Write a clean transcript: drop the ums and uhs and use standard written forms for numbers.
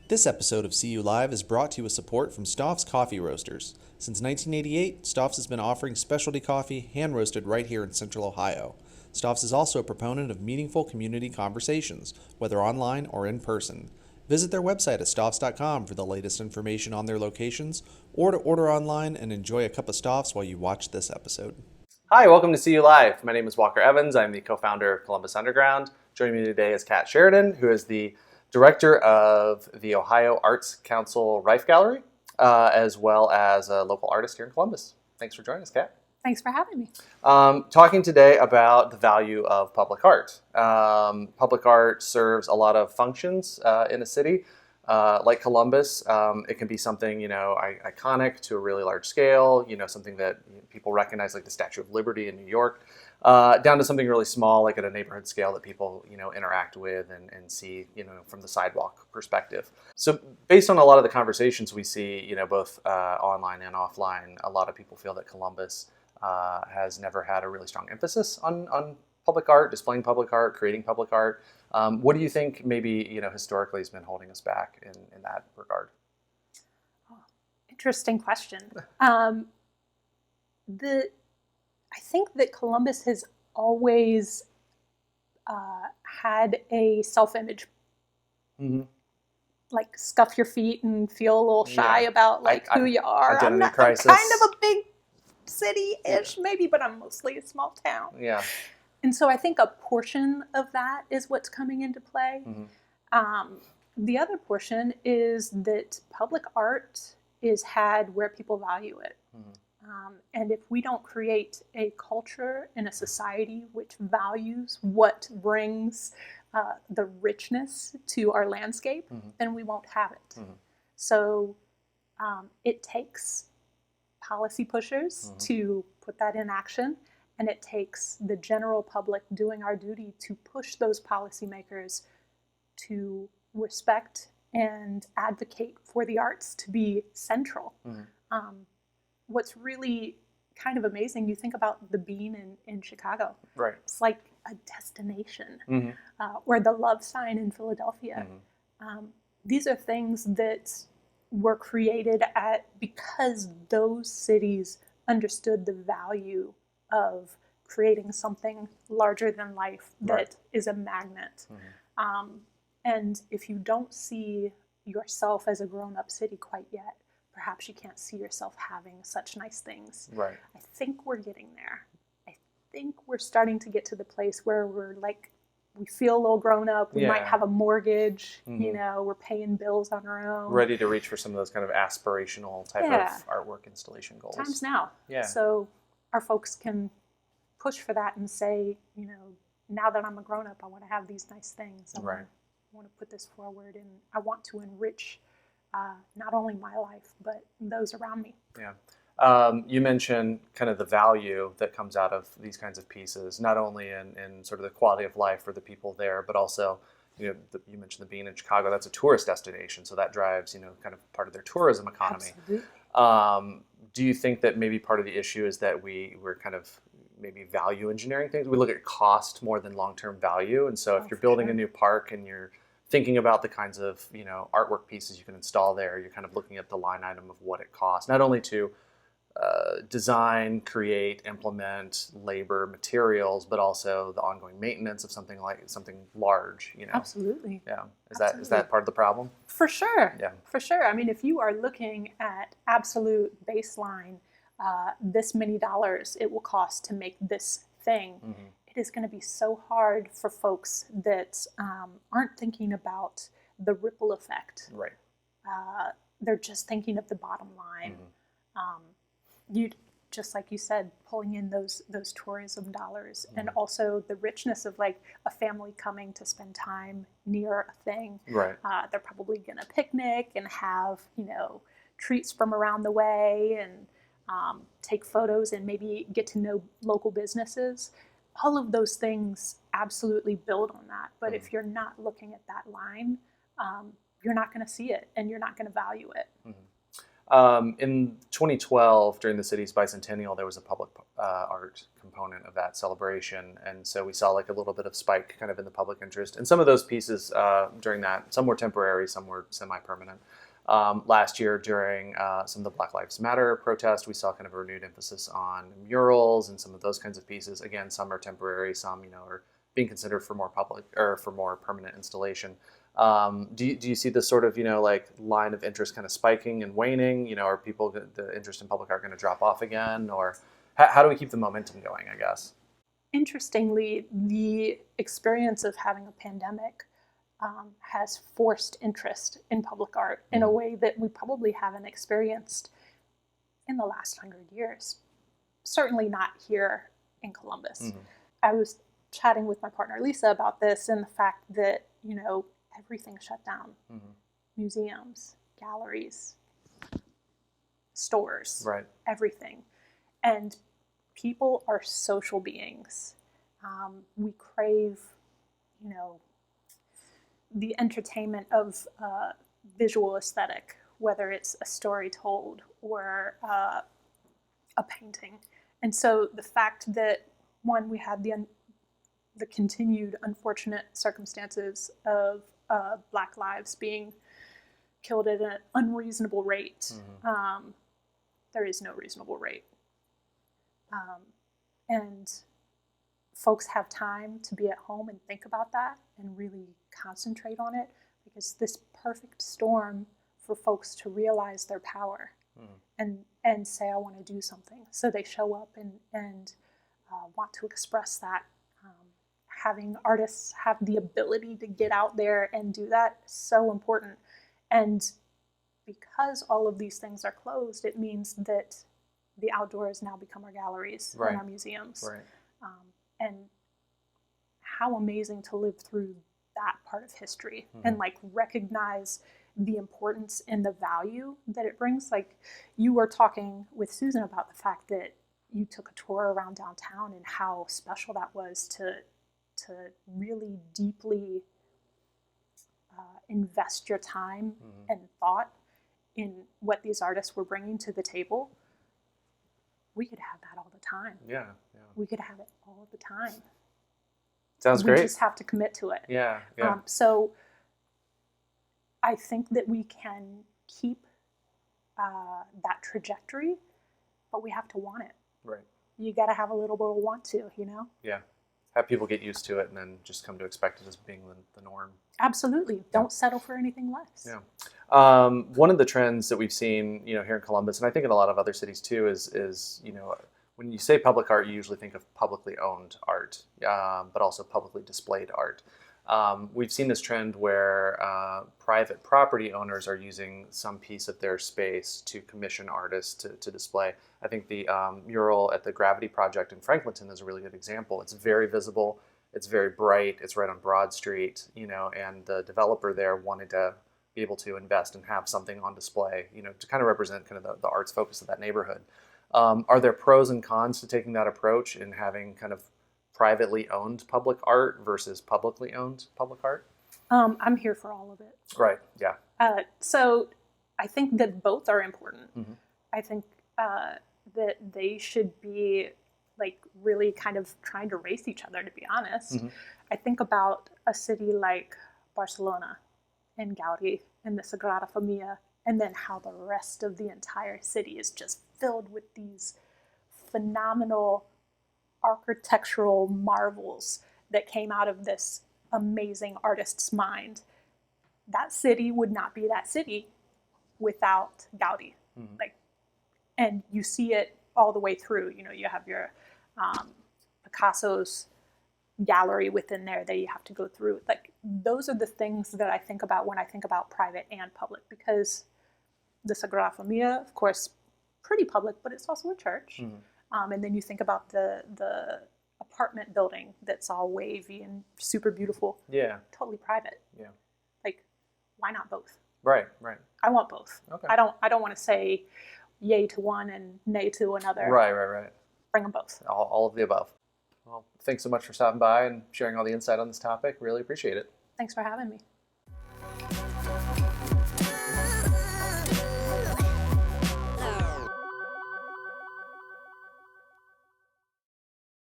This episode of CU Live is brought to you with support from Stoff's Coffee Roasters. Since 1988, Stoff's has been offering specialty coffee hand-roasted right here in Central Ohio. Stoff's is also a proponent of meaningful community conversations, whether online or in person. Visit their website at stoffs.com for the latest information on their locations, or to order online and enjoy a cup of Stoff's while you watch this episode. Hi, welcome to CU Live. My name is Walker Evans. I'm the co-founder of Columbus Underground. Joining me today is Kat Sheridan, who is the director of the Ohio Arts Council Riffe Gallery, as well as a local artist here in Columbus. Thanks for joining us, Kat. Thanks for having me. Talking today about the value of public art. Public art serves a lot of functions in a city. Like Columbus, it can be something, iconic to a really large scale, something that people recognize, like the Statue of Liberty in New York, down to something really small, like at a neighborhood scale that people, interact with and see, from the sidewalk perspective. So based on a lot of the conversations we see, both online and offline, a lot of people feel that Columbus has never had a really strong emphasis on public art, displaying public art, creating public art. What do you think maybe, historically has been holding us back in that regard? Oh, interesting question. I think that Columbus has always had a self-image, like scuff your feet and feel a little shy about who you are. Identity I'm crisis. kind of a big city-ish maybe, but I'm mostly a small town. Yeah. And so I think a portion of that is what's coming into play. The other portion is that public art is had where people value it. And if we don't create a culture and a society which values what brings the richness to our landscape, then we won't have it. So it takes policy pushers to put that in action. And it takes the general public doing our duty to push those policymakers to respect and advocate for the arts to be central. What's really kind of amazing, you think about the Bean in Chicago. Right. It's like a destination. Or the Love Sign in Philadelphia. These are things that were created because those cities understood the value of creating something larger than life that is a magnet. And if you don't see yourself as a grown-up city quite yet, perhaps you can't see yourself having such nice things. Right. I think we're getting there. I think we're starting to get to the place where we're like, we feel a little grown up. We might have a mortgage, we're paying bills on our own. Ready to reach for some of those kind of aspirational type of artwork installation goals. Time's now. Yeah. So our folks can push for that and say, now that I'm a grown up, I want to have these nice things. I want to put this forward, and I want to enrich not only my life, but those around me. Yeah. You mentioned kind of the value that comes out of these kinds of pieces, not only in sort of the quality of life for the people there, but also, you mentioned the Bean in Chicago. That's a tourist destination, so that drives, kind of part of their tourism economy. Absolutely. Do you think that maybe part of the issue is that we're kind of maybe value engineering things? We look at cost more than long-term value, and so if you're building a new park and you're thinking about the kinds of artwork pieces you can install there, you're kind of looking at the line item of what it costs, not only to design, create, implement, labor, materials, but also the ongoing maintenance of something large. Absolutely. Yeah. Is that part of the problem? For sure. Yeah. For sure. I mean, if you are looking at absolute baseline, this many dollars it will cost to make this thing. It is going to be so hard for folks that aren't thinking about the ripple effect. Right. They're just thinking of the bottom line. You just like you said, pulling in those tourism dollars, and also the richness of like a family coming to spend time near a thing. Right. They're probably going to picnic and have treats from around the way and take photos and maybe get to know local businesses. All of those things absolutely build on that. But if you're not looking at that line, you're not going to see it and you're not going to value it. In 2012, during the city's bicentennial, there was a public art component of that celebration, and so we saw like a little bit of spike kind of in the public interest. And some of those pieces during that, some were temporary, some were semi-permanent. Last year, during some of the Black Lives Matter protest, we saw kind of a renewed emphasis on murals and some of those kinds of pieces. Again, some are temporary, some are being considered for more public or for more permanent installation. Do you see this sort of, like line of interest kind of spiking and waning? Are people, the interest in public art going to drop off again? Or how do we keep the momentum going, I guess? Interestingly, the experience of having a pandemic has forced interest in public art in a way that we probably haven't experienced in the last 100 years. Certainly not here in Columbus. Mm-hmm. I was chatting with my partner Lisa about this and the fact that, everything shut down. Mm-hmm. Museums, galleries, stores, right. Everything. And people are social beings. We crave, the entertainment of visual aesthetic, whether it's a story told or a painting. And so the fact that, one, we had the continued unfortunate circumstances of Black lives being killed at an unreasonable rate. Mm-hmm. There is no reasonable rate. And folks have time to be at home and think about that and really concentrate on it, because this perfect storm for folks to realize their power and say, I want to do something. So they show up and want to express that. Having artists have the ability to get out there and do that is so important. And because all of these things are closed, it means that the outdoors now become our galleries right. and our museums. Right. And how amazing to live through that part of history and recognize the importance and the value that it brings. Like, you were talking with Susan about the fact that you took a tour around downtown and how special that was to really deeply invest your time and thought in what these artists were bringing to the table. We could have that all the time. Yeah. We could have it all the time. Sounds great. We just have to commit to it. Yeah. So I think that we can keep that trajectory, but we have to want it. Right. You got to have a little bit of want to, Yeah. Have people get used to it and then just come to expect it as being the norm. Absolutely. Don't settle for anything less. Yeah. One of the trends that we've seen, here in Columbus, and I think in a lot of other cities too, is when you say public art, you usually think of publicly owned art, but also publicly displayed art. We've seen this trend where private property owners are using some piece of their space to commission artists to display. I think the mural at the Gravity Project in Franklinton is a really good example. It's very visible, it's very bright, it's right on Broad Street, and the developer there wanted to be able to invest and have something on display, to kind of represent kind of the arts focus of that neighborhood. Are there pros and cons to taking that approach and having kind of privately owned public art versus publicly owned public art? I'm here for all of it. Right, yeah. So I think that both are important. Mm-hmm. I think that they should be really kind of trying to race each other, to be honest. Mm-hmm. I think about a city like Barcelona and Gaudi and the Sagrada Familia, and then how the rest of the entire city is just filled with these phenomenal architectural marvels that came out of this amazing artist's mind. That city would not be that city without Gaudi. Mm-hmm. And you see it all the way through. You have your Picasso's gallery within there that you have to go through. Those are the things that I think about when I think about private and public, because the Sagrada Familia, of course, pretty public, but it's also a church. Mm-hmm. And then you think about the apartment building that's all wavy and super beautiful. Yeah. Totally private. Yeah. Why not both? Right. I want both. Okay. I don't want to say yay to one and nay to another. Right. Bring them both. All of the above. Well, thanks so much for stopping by and sharing all the insight on this topic. Really appreciate it. Thanks for having me.